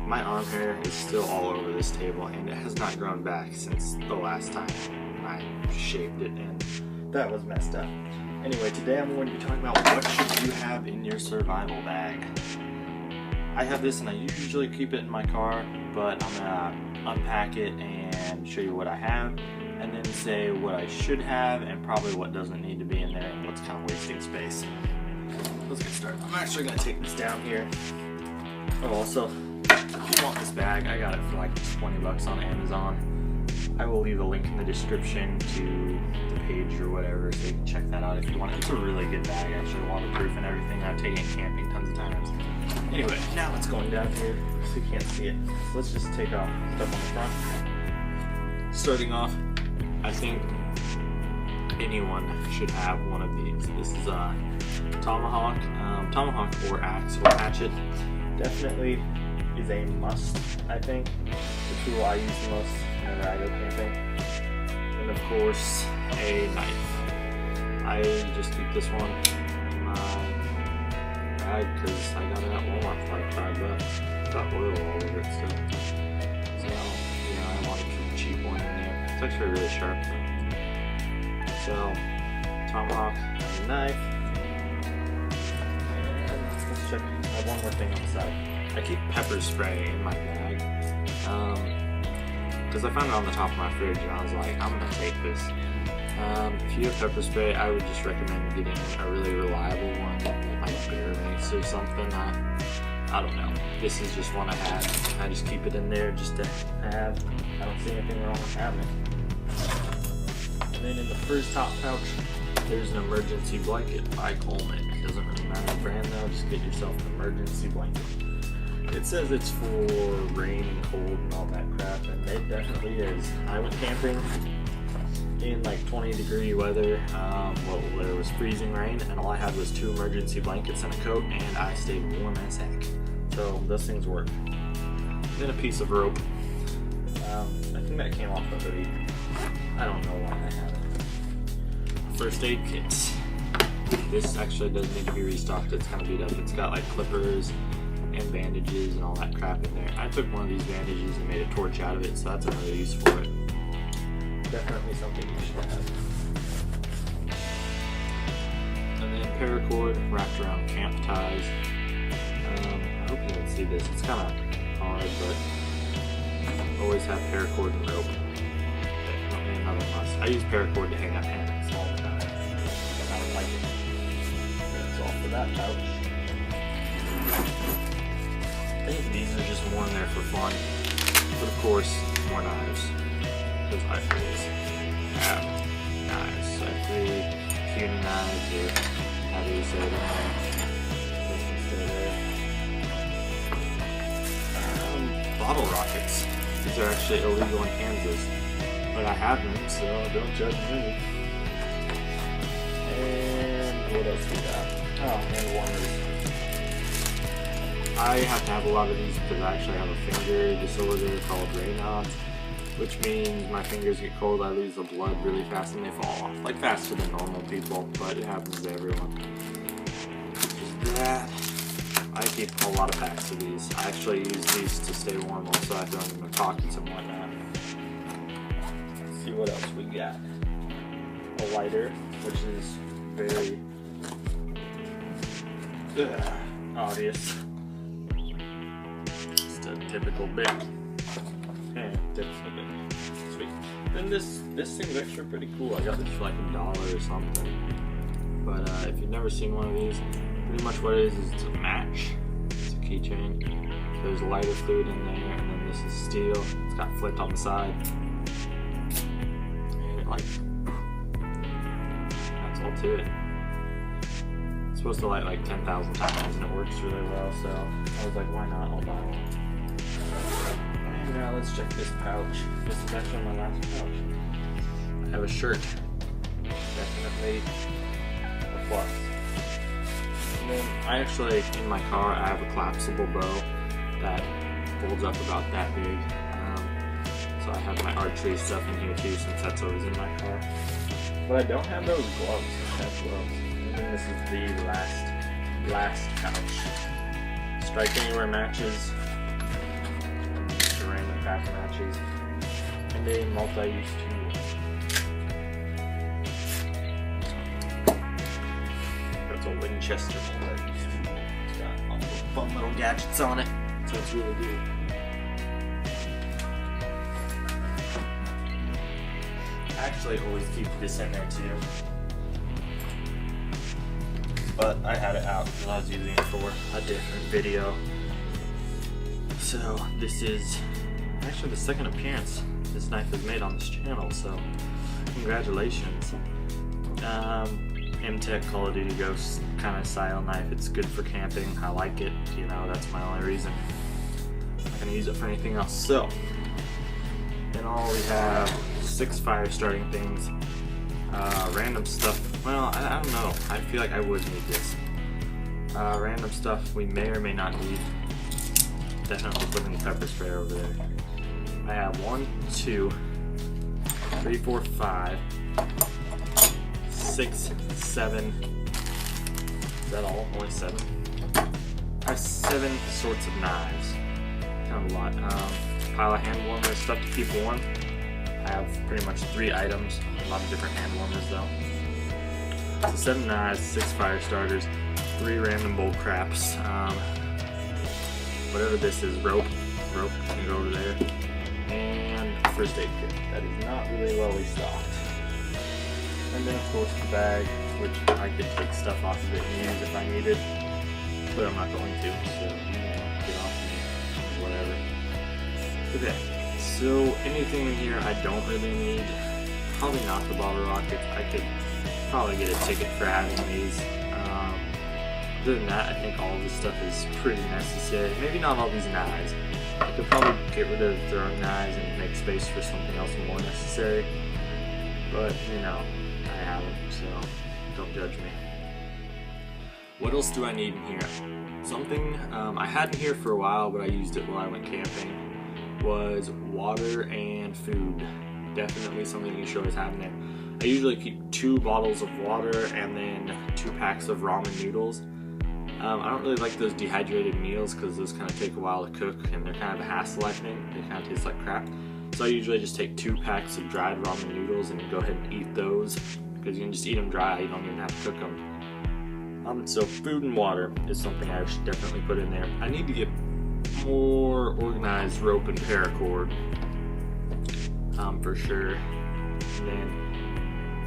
my arm hair is still all over this table, and it has not grown back since the last time I shaved it, and that was messed up. Anyway, today I'm going to be talking about what should you have in your survival bag. I have this and I usually keep it in my car, but I'm gonna unpack it and show you what I have, and then say what I should have and probably what doesn't need to be in there and what's kind of wasting space. Let's get started. I'm actually gonna take this down here. Oh, also, if you want this bag, I got it for like 20 bucks on Amazon. I will leave a link in the description to the page or whatever, so you can check that out if you want it. It's a really good bag, actually, waterproof and everything. I've taken it camping tons of times. Anyway, now it's going down here, so you can't see it. So let's just take off stuff on the front. Starting off, I think anyone should have one of these. This is a tomahawk or axe or hatchet. Definitely is a must, I think. The tool I use the most whenever I go camping. And of course, a knife. I just keep this one in my bag because I got it at Walmart for like $5. Got oil all over it still. So, I want to keep a cheap one in there. It's actually really sharp though. So, tomahawk and a knife. And let's check. I have one more thing on the side. I keep pepper spray in my bag because I found it on the top of my fridge and I was like, I'm gonna take this. If you have pepper spray, I would just recommend getting a really reliable one, like Bear Mace or something. I don't know. This is just one I have. I just keep it in there just to have. I don't see anything wrong with having it. And then in the first top pouch, there's an emergency blanket by Coleman. It doesn't really matter the brand though, just get yourself an emergency blanket. It says it's for rain and cold and all that crap, and it definitely is. I went camping in like 20-degree weather, where it was freezing rain, and all I had was 2 emergency blankets and a coat, and I stayed warm as heck. So those things work. Then a piece of rope. I think that came off the hoodie. I don't know why I have it. First aid kit. This actually does need to be restocked. It's kind of beat up. It's got like clippers and bandages and all that crap in there. I took one of these bandages and made a torch out of it, so that's another use for it. Definitely something you should have. And then paracord wrapped around camp ties. I hope you can see this. It's kind of hard, but always have paracord and rope. Definitely another must. I use paracord to hang up hammocks all the time. I don't like it. That's all for that pouch. I think these are just more in there for fun, but of course, more knives, because I always have knives. So I have 3 puny knives, or how do you say it in there? They can stay there. Bottle rockets. These are actually illegal in Kansas, but I have them, so don't judge me. And what else we got? Oh, hand warmers. I have to have a lot of these because I actually have a finger disorder called Raynaud's, which means my fingers get cold, I lose the blood really fast and they fall off. Like faster than normal people, but it happens to everyone. Just that. I keep a lot of packs of these. I actually use these to stay warm also after I'm in the pockets and whatnot. Let's see what else we got. A lighter, which is very obvious. A typical bit. Yeah, typical bit. Sweet. Then this thing's actually pretty cool. I got this for like $1 or something. But if you've never seen one of these, pretty much what it is it's a match. It's a keychain. There's lighter fluid in there, and then this is steel. It's got flipped on the side. And it that's all to it. It's supposed to light like 10,000 times, and it works really well. So I was like, why not? I'll buy one. Now let's check this pouch. This is actually my last pouch. I have a shirt. Definitely a plus. And then I actually, in my car, I have a collapsible bow that folds up about that big. So I have my archery stuff in here too, since that's always in my car. But I don't have those gloves. I have gloves. And then this is the last pouch. Strike Anywhere matches. craft matches, and a multi-use tool. That's a Winchester multi-use tool. It's got all the fun little gadgets on it, so it's really good. I actually always keep this in there too, but I had it out because I was using it for a different video. So this is actually the second appearance this knife has made on this channel, so congratulations. M-Tech Call of Duty Ghost kind of style knife. It's good for camping. I like it, you know, that's my only reason. I'm not going to use it for anything else. So in all we have 6 fire starting things, random stuff. Well, I don't know. I feel like I would need this. Random stuff we may or may not need. Definitely put in the pepper spray over there. I have 1, 2, 3, 4, 5, 6, 7. Is that all? Only 7? I have 7 sorts of knives. Kind of a lot. Pile of hand warmers, stuff to keep warm. I have pretty much 3 items. A lot of different hand warmers though. So 7 knives, 6 fire starters, 3 random bolt craps. Whatever this is, rope can go over there, and a first aid kit that is not really well stocked. And then of course the bag, which I could take stuff off of it and use if I needed, but I'm not going to, so you know, get off me, whatever. Okay, so anything in here I don't really need. Probably not the bottle rockets. I could probably get a ticket for having these. Other than that, I think all of this stuff is pretty necessary. Maybe not all these knives. I could probably get rid of throwing knives and make space for something else more necessary. But, you know, I have them, so don't judge me. What else do I need in here? Something I had in here for a while, but I used it while I went camping, was water and food. Definitely something you should always have in there. I usually keep 2 bottles of water and then 2 packs of ramen noodles. I don't really like those dehydrated meals because those kind of take a while to cook and they're kind of a hassle, I think. They kind of taste like crap. So I usually just take 2 packs of dried ramen noodles and go ahead and eat those because you can just eat them dry, you don't even have to cook them. So food and water is something I should definitely put in there. I need to get more organized rope and paracord, for sure. And then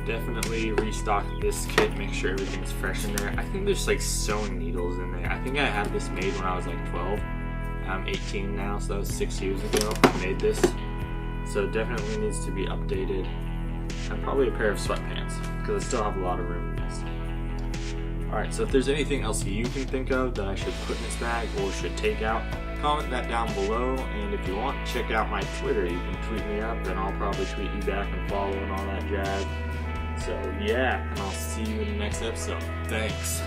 definitely restock this kit, make sure everything's fresh in there. I think there's like sewing needles in there. I think I had this made when I was like 12. I'm 18 now, so that was 6 years ago I made this. So it definitely needs to be updated. And probably a pair of sweatpants, because I still have a lot of room in this. Alright, so if there's anything else you can think of that I should put in this bag or should take out, comment that down below, and if you want, check out my Twitter. You can tweet me up, and I'll probably tweet you back and follow and all that jazz. So yeah, and I'll see you in the next episode. Thanks.